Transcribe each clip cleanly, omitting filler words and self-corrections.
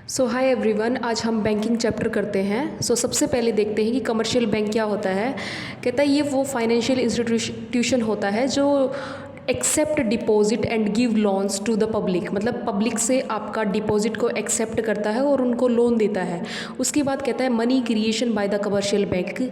सो hi everyone, आज हम banking chapter करते हैं। सबसे पहले देखते हैं कि कमर्शियल बैंक क्या होता है। कहता है ये वो फाइनेंशियल इंस्टीट्यूशन होता है जो accept deposit and give loans to the public, मतलब पब्लिक से आपका डिपॉजिट को एक्सेप्ट करता है और उनको लोन देता है। उसके बाद कहता है money creation by the commercial bank,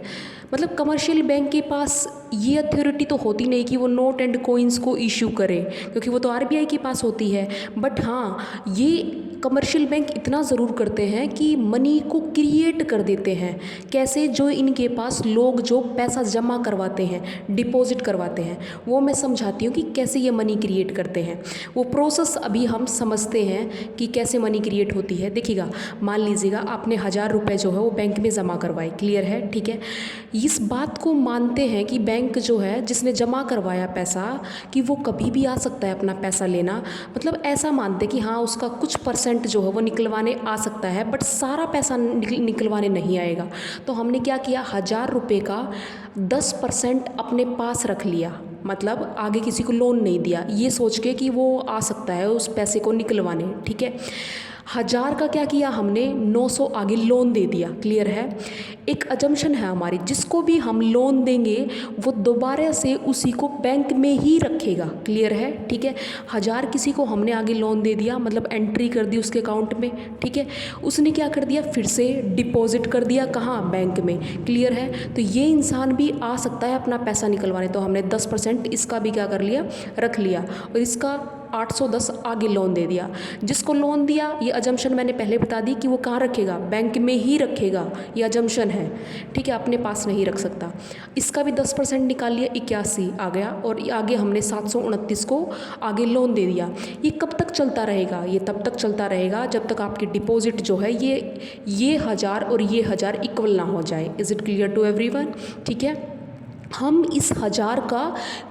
मतलब कमर्शियल बैंक के पास ये अथॉरिटी तो होती नहीं कि वो नोट एंड कोइंस को इशू करे, क्योंकि वो तो आरबीआई के पास होती है। बट हाँ, ये कमर्शियल बैंक इतना ज़रूर करते हैं कि मनी को क्रिएट कर देते हैं। कैसे? जो इनके पास लोग जो पैसा जमा करवाते हैं, डिपॉजिट करवाते हैं, वो मैं समझाती हूँ कि कैसे ये मनी क्रिएट करते हैं। वो प्रोसेस अभी हम समझते हैं कि कैसे मनी क्रिएट होती है। देखिएगा, मान लीजिएगा आपने 1000 रुपये जो है वो बैंक में जमा करवाए, क्लियर है? ठीक है, इस बात को मानते हैं कि बैंक जो है जिसने जमा करवाया पैसा, कि वो कभी भी आ सकता है अपना पैसा लेना। मतलब ऐसा मानते हैं कि हाँ, उसका कुछ परसेंट जो है वो निकलवाने आ सकता है, बट सारा पैसा निकलवाने नहीं आएगा। तो हमने क्या किया, 1000 रुपये का 10% अपने पास रख लिया, मतलब आगे किसी को लोन नहीं दिया, ये सोच के कि वो आ सकता है उस पैसे को निकलवाने। ठीक है, 1000 का क्या किया हमने, 900 आगे लोन दे दिया, क्लियर है? एक अजम्पशन है हमारी, जिसको भी हम लोन देंगे वो दोबारा से उसी को बैंक में ही रखेगा, क्लियर है? ठीक है, 1000 किसी को हमने आगे लोन दे दिया, मतलब एंट्री कर दी उसके अकाउंट में। ठीक है, उसने क्या कर दिया, फिर से डिपॉजिट कर दिया, कहाँ? बैंक में, क्लियर है? तो ये इंसान भी आ सकता है अपना पैसा निकलवाने। तो हमने 10% इसका भी क्या कर लिया, रख लिया, और इसका 810 आगे लोन दे दिया। जिसको लोन दिया, ये अजम्पशन मैंने पहले बता दी कि वो कहाँ रखेगा, बैंक में ही रखेगा, ये अजम्पशन है। ठीक है, अपने पास नहीं रख सकता। इसका भी 10% निकाल लिया, 81 आ गया, और आगे हमने 729 को आगे लोन दे दिया। ये कब तक चलता रहेगा? ये तब तक चलता रहेगा जब तक आपकी डिपॉजिट जो है ये 1000 और ये 1000 इक्वल ना हो जाए। Is it clear to everyone? ठीक है, हम इस 1000 का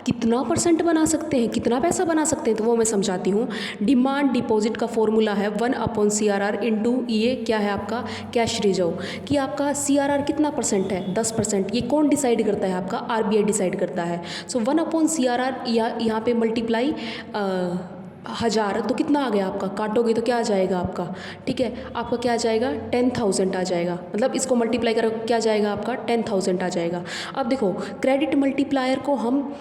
कितना परसेंट बना सकते हैं, कितना पैसा बना सकते हैं, तो वो मैं समझाती हूँ। डिमांड डिपॉजिट का फॉर्मूला है 1/CRR इंटू ये क्या है आपका कैश रिजर्व, कि आपका CRR कितना परसेंट है, 10%। ये कौन डिसाइड करता है? आपका आरबीआई डिसाइड करता है। सो 1/CRR या यहाँ पे मल्टीप्लाई 1000, तो कितना आ गया आपका, काटोगे तो क्या आ जाएगा आपका? ठीक है, आपका क्या आ जाएगा, 10,000 आ जाएगा। मतलब इसको मल्टीप्लाई करो, क्या जाएगा आपका, 10,000 आ जाएगा। अब देखो, क्रेडिट मल्टीप्लायर को हम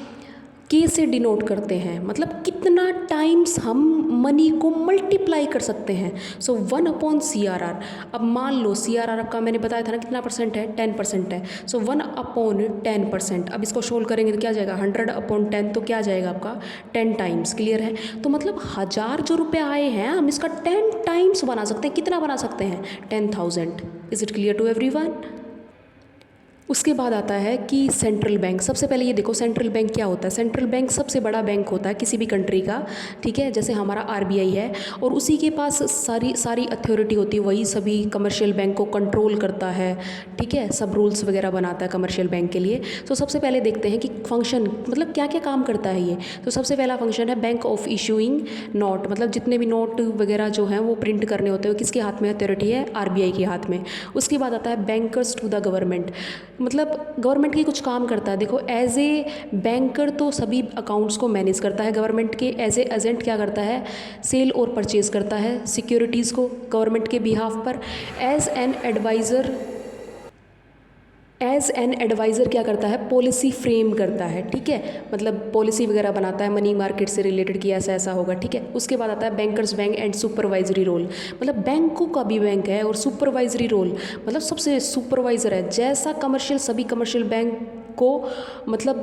के से डिनोट करते हैं, मतलब कितना टाइम्स हम मनी को मल्टीप्लाई कर सकते हैं। सो 1/CRR। अब मान लो CRR आपका मैंने बताया था ना कितना परसेंट है, 10% है। सो 1/10%। अब इसको सोल्व करेंगे तो क्या जाएगा, 100/10, तो क्या जाएगा आपका 10 टाइम्स, क्लियर है? तो मतलब 1000 जो रुपये आए हैं, हम इसका 10 टाइम्स बना सकते हैं। कितना बना सकते हैं, 10,000। Is it clear to everyone? उसके बाद आता है कि सेंट्रल बैंक। सबसे पहले ये देखो, सेंट्रल बैंक क्या होता है? सेंट्रल बैंक सबसे बड़ा बैंक होता है किसी भी कंट्री का। ठीक है, जैसे हमारा आरबीआई है, और उसी के पास सारी अथॉरिटी होती है, वही सभी कमर्शियल बैंक को कंट्रोल करता है। ठीक है, सब रूल्स वगैरह बनाता है कमर्शियल बैंक के लिए। तो सबसे पहले देखते हैं कि फंक्शन, मतलब क्या क्या काम करता है ये। तो सबसे पहला फंक्शन है बैंक ऑफ इशूइंग नोट, मतलब जितने भी नोट वगैरह जो हैं वो प्रिंट करने होते हैं, वो किसके हाथ में अथॉरिटी है, आरबीआई के हाथ में। उसके बाद आता है बैंकर्स टू द गवर्नमेंट, मतलब गवर्नमेंट के कुछ काम करता है। देखो, एज ए बैंकर तो सभी अकाउंट्स को मैनेज करता है गवर्नमेंट के। एज ए एजेंट क्या करता है, सेल और परचेज करता है सिक्योरिटीज़ को गवर्नमेंट के बिहाफ पर। एज एन एडवाइज़र क्या करता है, पॉलिसी फ्रेम करता है। ठीक है, मतलब पॉलिसी वगैरह बनाता है मनी मार्केट से रिलेटेड कि ऐसा ऐसा होगा। ठीक है, उसके बाद आता है bankers bank and supervisory role, मतलब बैंकों का भी बैंक है, और सुपरवाइजरी रोल मतलब सबसे सुपरवाइज़र है। जैसा कमर्शियल, सभी कमर्शियल बैंक को मतलब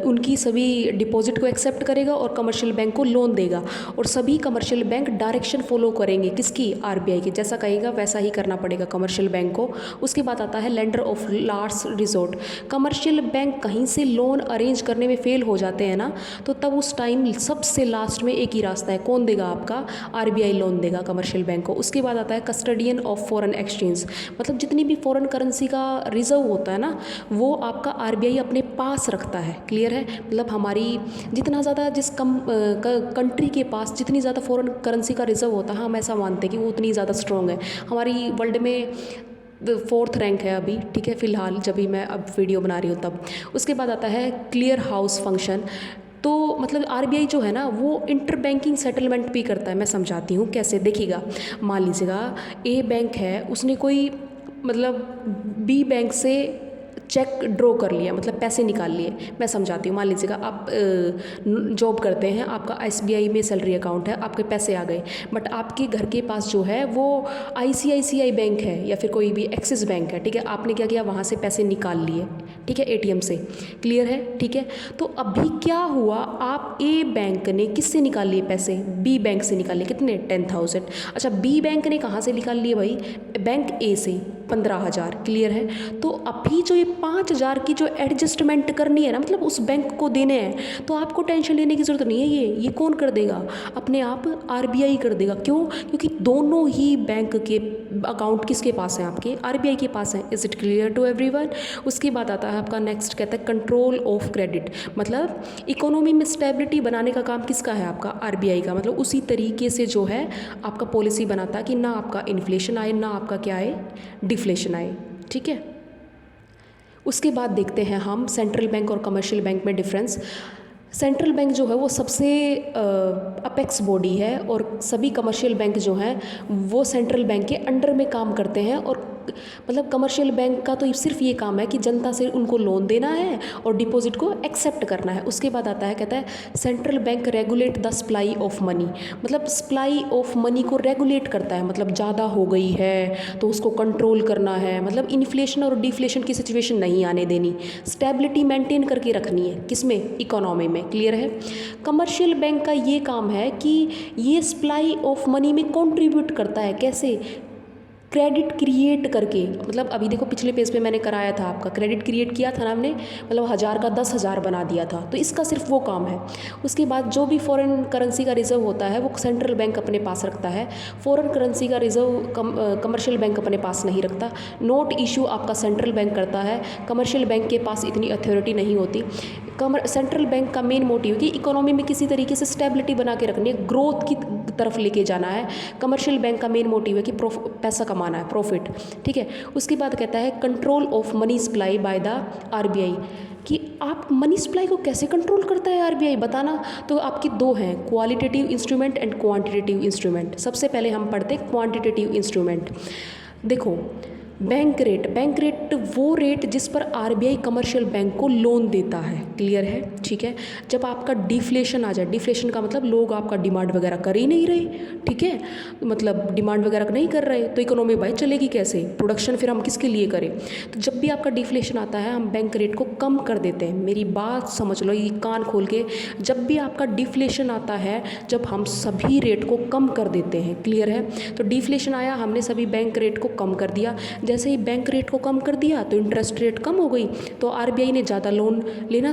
उनकी सभी डिपॉजिट को एक्सेप्ट करेगा और कमर्शियल बैंक को लोन देगा, और सभी कमर्शियल बैंक डायरेक्शन फॉलो करेंगे किसकी, आरबीआई की। जैसा कहेगा वैसा ही करना पड़ेगा कमर्शियल बैंक को। उसके बाद आता है lender of last resort. Commercial bank कहीं से लोन अरेंज करने में फेल हो जाते हैं ना, तो तब उस टाइम सबसे लास्ट में एक ही रास्ता है, कौन देगा, आपका आरबीआई लोन देगा कमर्शियल बैंक को। उसके बाद आता है कस्टडियन ऑफ फॉरेन एक्सचेंज, मतलब जितनी भी फॉरेन करेंसी का रिजर्व होता है ना, वो आपका आरबीआई अपने पास रखता है, क्लियर है? मतलब हमारी जितना ज़्यादा जिस कंट्री के पास जितनी ज़्यादा फॉरेन करेंसी का रिजर्व होता है, हम ऐसा मानते हैं कि वो उतनी ज़्यादा स्ट्रॉन्ग है। हमारी वर्ल्ड में 4th रैंक है अभी। ठीक है, फ़िलहाल जब भी मैं अब वीडियो बना रही हूँ तब। उसके बाद आता है क्लियर हाउस फंक्शन। तो मतलब आरबीआई जो है ना वो इंटर बैंकिंग सेटलमेंट भी करता है। मैं समझाती हूँ कैसे, देखिएगा। मान लीजिएगा ए बैंक है, उसने कोई मतलब बी बैंक से चेक ड्रॉ कर लिया, मतलब पैसे निकाल लिए। मैं समझाती हूँ। मान लीजिएगा आप जॉब करते हैं, आपका एसबीआई में सैलरी अकाउंट है, आपके पैसे आ गए, बट आपके घर के पास जो है वो आईसीआईसीआई बैंक है या फिर कोई भी एक्सिस बैंक है, ठीक है। आपने क्या किया, वहाँ से पैसे निकाल लिए, ठीक है, एटीएम से। क्लियर है, ठीक है। तो अभी क्या हुआ, आप ए बैंक ने किससे निकाल लिए पैसे, बी बैंक से निकाल लिए। कितने, 10,000। अच्छा, बी बैंक ने कहाँ से निकाल लिए भाई, बैंक ए से 15,000। क्लियर है। तो अभी जो ये 5,000 की जो एडजस्टमेंट करनी है ना, मतलब उस बैंक को देने हैं, तो आपको टेंशन लेने की ज़रूरत नहीं है। ये कौन कर देगा, अपने आप आरबीआई कर देगा। क्यों, क्योंकि दोनों ही बैंक के अकाउंट किसके पास हैं, आपके आरबीआई के पास हैं। Is it clear to everyone. उसके बाद आता है आपका नेक्स्ट, कहता है कंट्रोल ऑफ क्रेडिट। मतलब इकोनॉमी में स्टेबिलिटी बनाने का काम किसका है, आपका आरबीआई का। मतलब उसी तरीके से जो है आपका पॉलिसी बनाता है कि ना आपका इन्फ्लेशन आए, ना आपका क्या आए, डिफ्लेशन आए, ठीक है। उसके बाद देखते हैं हम सेंट्रल बैंक और कमर्शियल बैंक में डिफरेंस। सेंट्रल बैंक जो है वो सबसे अपेक्स बॉडी है, और सभी कमर्शियल बैंक जो हैं वो सेंट्रल बैंक के अंडर में काम करते हैं। और मतलब कमर्शियल बैंक का तो सिर्फ ये काम है कि जनता से उनको लोन देना है और डिपॉजिट को एक्सेप्ट करना है। उसके बाद आता है, कहता है central bank regulate the supply of money. मतलब सप्लाई ऑफ मनी को रेगुलेट करता है, मतलब ज़्यादा हो गई है तो उसको कंट्रोल करना है। मतलब इन्फ्लेशन और डिफ्लेशन की सिचुएशन नहीं आने देनी, स्टेबिलिटी मेंटेन करके रखनी है, किसमें, इकोनॉमी में। क्लियर है। कमर्शियल बैंक का ये काम है कि ये सप्लाई ऑफ मनी में कंट्रीब्यूट करता है, कैसे, क्रेडिट क्रिएट करके। मतलब अभी देखो पिछले पेज पे मैंने कराया था, आपका क्रेडिट क्रिएट किया था ना हमने, मतलब 1,000 का 10,000 बना दिया था। तो इसका सिर्फ वो काम है। उसके बाद जो भी फॉरेन करेंसी का रिजर्व होता है वो सेंट्रल बैंक अपने पास रखता है। फॉरेन करेंसी का रिजर्व कमर्शियल बैंक अपने पास नहीं रखता। नोट इशू आपका सेंट्रल बैंक करता है, कमर्शियल बैंक के पास इतनी अथॉरिटी नहीं होती। सेंट्रल बैंक का मेन मोटिव कि इकोनॉमी में किसी तरीके से स्टेबिलिटी बना के रखनी है, ग्रोथ की तरफ लेके जाना है। कमर्शियल बैंक का मेन मोटिव है कि पैसा कमाना है, प्रॉफिट, ठीक है। उसके बाद कहता है control of money supply by the RBI, कि आप मनी सप्लाई को कैसे कंट्रोल करता है आरबीआई, बताना। तो आपकी दो हैं, qualitative instrument and quantitative instrument. सबसे पहले हम पढ़ते हैं क्वांटिटेटिव इंस्ट्रूमेंट। देखो, बैंक रेट वो रेट जिस पर आरबीआई कमर्शियल बैंक को लोन देता है। क्लियर है, ठीक है। जब आपका डिफ्लेशन आ जाए, डिफ्लेशन का मतलब लोग आपका डिमांड वगैरह कर ही नहीं रहे, ठीक है, मतलब डिमांड वगैरह नहीं कर रहे, तो इकोनॉमी भाई चलेगी कैसे, प्रोडक्शन फिर हम किसके लिए करें। तो जब भी आपका डिफ्लेशन आता है हम बैंक रेट को कम कर देते हैं। मेरी बात समझ लो, ये कान खोल के, जब भी आपका डिफ्लेशन आता है, जब हम सभी रेट को कम कर देते हैं। क्लियर है। तो डिफ्लेशन आया, हमने सभी बैंक रेट को कम कर दिया। जैसे ही बैंक रेट को कम कर दिया तो इंटरेस्ट रेट कम हो गई, तो आरबीआई ने ज़्यादा लोन लेना,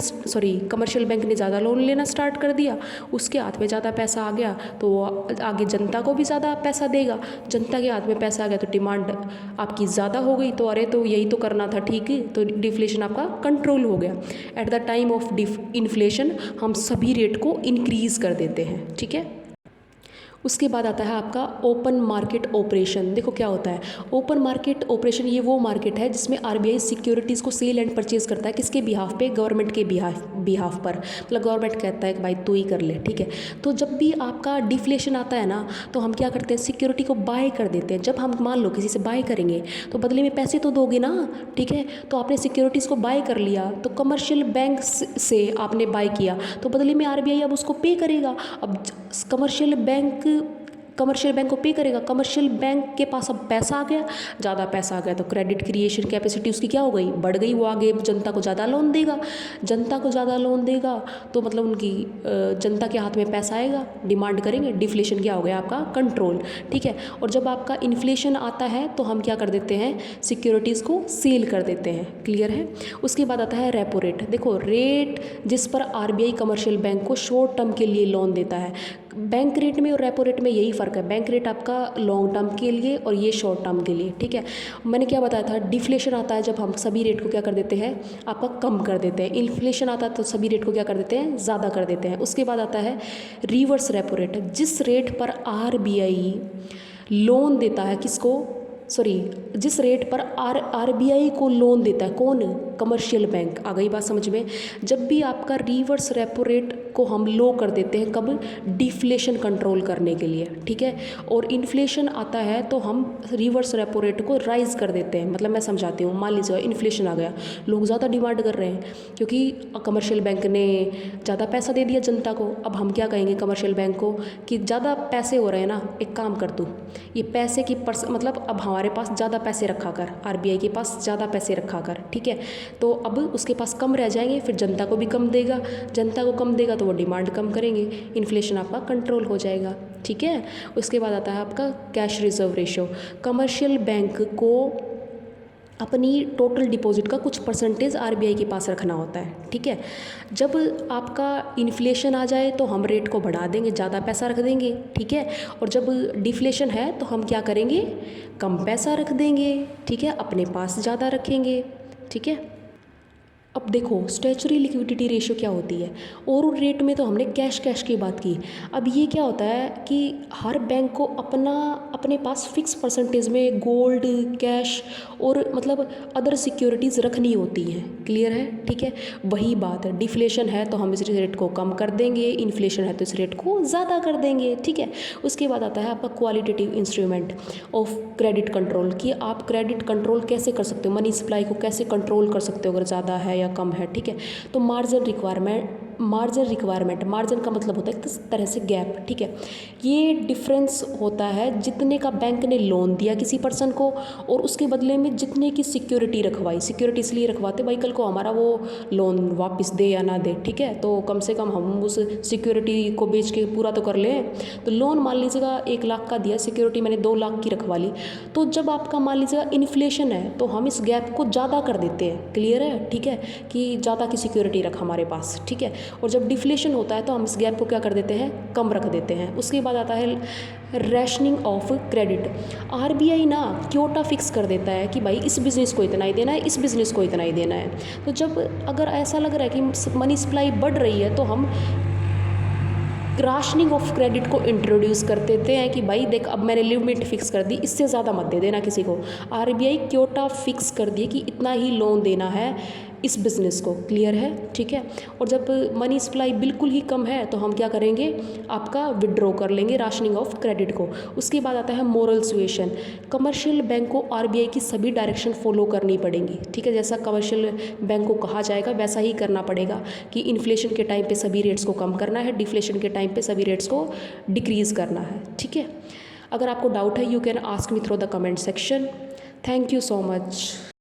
कमर्शियल बैंक ने ज़्यादा लोन लेना स्टार्ट कर दिया। उसके हाथ में ज़्यादा पैसा आ गया तो आगे जनता को भी ज़्यादा पैसा देगा। जनता के हाथ में पैसा आ गया तो डिमांड आपकी ज़्यादा हो गई, तो अरे तो यही तो करना था, ठीक है। तो डिफ्लेशन आपका कंट्रोल हो गया। At the time of inflation हम सभी रेट को इंक्रीज़ कर देते हैं, ठीक है। उसके बाद आता है आपका ओपन मार्केट ऑपरेशन। देखो क्या होता है ओपन मार्केट ऑपरेशन, ये वो मार्केट है जिसमें आरबीआई सिक्योरिटीज़ को सेल एंड परचेज करता है। किसके बिहाफ पे, गवर्नमेंट के बिहाफ पर। मतलब गवर्नमेंट कहता है कि भाई तू ही कर ले, ठीक है। तो जब भी आपका डिफ्लेशन आता है ना, तो हम क्या करते हैं, सिक्योरिटी को बाय कर देते हैं। जब हम मान लो किसी से बाय करेंगे तो बदले में पैसे तो दोगे ना, ठीक है। तो आपने सिक्योरिटीज़ को बाय कर लिया, तो कमर्शियल बैंक से आपने बाय किया, तो बदले में आरबीआई अब उसको पे करेगा। अब कमर्शियल बैंक को पे करेगा। कमर्शियल बैंक के पास अब पैसा आ गया, ज़्यादा पैसा आ गया तो क्रेडिट क्रिएशन कैपेसिटी उसकी क्या हो गई, बढ़ गई। वो आगे जनता को ज़्यादा लोन देगा। जनता को ज़्यादा लोन देगा तो मतलब उनकी जनता के हाथ में पैसा आएगा, डिमांड करेंगे। डिफ्लेशन क्या हो गया आपका, कंट्रोल, ठीक है। और जब आपका इन्फ्लेशन आता है तो हम क्या कर देते हैं, सिक्योरिटीज़ को सेल कर देते हैं। क्लियर है। उसके बाद आता है रेपो रेट। देखो, रेट जिस पर आरबीआई कमर्शियल बैंक को शॉर्ट टर्म के लिए लोन देता है। बैंक रेट में और रेपो रेट में यही फ़र्क है, बैंक रेट आपका लॉन्ग टर्म के लिए और ये शॉर्ट टर्म के लिए, ठीक है। मैंने क्या बताया था, डिफ्लेशन आता है जब हम सभी रेट को क्या कर देते हैं, आपका कम कर देते हैं। इन्फ्लेशन आता है तो सभी रेट को क्या कर देते हैं, ज़्यादा कर देते हैं। उसके बाद आता है रिवर्स रेपो रेट, जिस रेट पर आरबीआई लोन देता है किसको, जिस रेट पर आरबीआई को लोन देता है, कौन, कमर्शियल बैंक। आ गई बात समझ में। जब भी आपका रिवर्स रेपो रेट को हम लो कर देते हैं, कब? डिफ्लेशन कंट्रोल करने के लिए, ठीक है। और इन्फ्लेशन आता है तो हम रिवर्स रेपो रेट को राइज कर देते हैं। मतलब मैं समझाती हूँ, मान लीजिए इन्फ्लेशन आ गया, लोग ज़्यादा डिमांड कर रहे हैं क्योंकि कमर्शियल बैंक ने ज़्यादा पैसा दे दिया जनता को। अब हम क्या कहेंगे कमर्शियल बैंक को कि ज़्यादा पैसे हो रहे हैं ना, एक काम कर तू, ये पैसे की मतलब अब हमारे पास ज़्यादा पैसे रखा कर, आरबीआई के पास ज़्यादा पैसे रखा कर, ठीक है। तो अब उसके पास कम रह जाएंगे, फिर जनता को भी कम देगा, जनता को कम देगा तो वो डिमांड कम करेंगे, इन्फ्लेशन आपका कंट्रोल हो जाएगा, ठीक है। उसके बाद आता है आपका cash reserve ratio. Commercial bank को अपनी टोटल डिपॉजिट का कुछ परसेंटेज आरबीआई के पास रखना होता है, ठीक है। जब आपका इन्फ्लेशन आ जाए तो हम रेट को बढ़ा देंगे, ज़्यादा पैसा रख देंगे, ठीक है। और जब डिफ्लेशन है तो हम क्या करेंगे, कम पैसा रख देंगे, ठीक है, अपने पास ज़्यादा रखेंगे, ठीक है। अब देखो स्टैचुरी लिक्विडिटी रेशियो क्या होती है। और रेट में तो हमने कैश की बात की। अब ये क्या होता है कि हर बैंक को अपने पास फिक्स परसेंटेज में गोल्ड, कैश और मतलब अदर सिक्योरिटीज़ रखनी होती हैं। क्लियर है, ठीक है। वही बात है, डिफ्लेशन है तो हम इस रेट को कम कर देंगे, इन्फ्लेशन है तो इस रेट को ज़्यादा कर देंगे, ठीक है। उसके बाद आता है आपका qualitative instrument of credit control, कि आप क्रेडिट कंट्रोल कैसे कर सकते हो, मनी सप्लाई को कैसे कंट्रोल कर सकते हो अगर ज़्यादा है या कम है, ठीक है। तो मार्जिन रिक्वायरमेंट, मार्जिन का मतलब होता है किस तरह से गैप, ठीक है। ये डिफरेंस होता है जितने का बैंक ने लोन दिया किसी पर्सन को और उसके बदले में जितने की सिक्योरिटी रखवाई। सिक्योरिटी इसलिए रखवाते भाई कल को हमारा वो लोन वापस दे या ना दे, ठीक है, तो कम से कम हम उस सिक्योरिटी को बेच के पूरा तो कर लें। तो लोन मान लीजिएगा 1 लाख का दिया, सिक्योरिटी मैंने 2 लाख की रखवा ली, तो जब आपका मान लीजिएगा इन्फ्लेशन है तो हम इस गैप को ज़्यादा कर देते हैं। क्लियर है, ठीक है, कि ज़्यादा की सिक्योरिटी रख हमारे पास, ठीक है। और जब डिफ्लेशन होता है तो हम इस गैप को क्या कर देते हैं, कम रख देते हैं। उसके बाद आता है रैशनिंग ऑफ क्रेडिट। आरबीआई ना क्योटा फिक्स कर देता है कि भाई इस बिज़नेस को इतना ही देना है, इस बिज़नेस को इतना ही देना है। तो जब अगर ऐसा लग रहा है कि मनी सप्लाई बढ़ रही है तो हम राशनिंग ऑफ क्रेडिट को इंट्रोड्यूस कर देते हैं कि भाई देख अब मैंने लिमिट फिक्स कर दी, इससे ज़्यादा मत दे देना किसी को। आरबीआई क्योटा फिक्स कर दिए कि इतना ही लोन देना है इस बिज़नेस को। क्लियर है, ठीक है। और जब मनी सप्लाई बिल्कुल ही कम है तो हम क्या करेंगे, आपका विड्रॉ कर लेंगे राशनिंग ऑफ क्रेडिट को। उसके बाद आता है मोरल सुएशन। कमर्शियल बैंक को आरबीआई की सभी डायरेक्शन फॉलो करनी पड़ेंगी, ठीक है। जैसा कमर्शियल बैंक को कहा जाएगा वैसा ही करना पड़ेगा कि इन्फ्लेशन के टाइम पे सभी रेट्स को कम करना है, डिफ्लेशन के टाइम पे सभी रेट्स को डिक्रीज़ करना है, ठीक है। अगर आपको डाउट है you can ask me through the comment section. Thank you so much.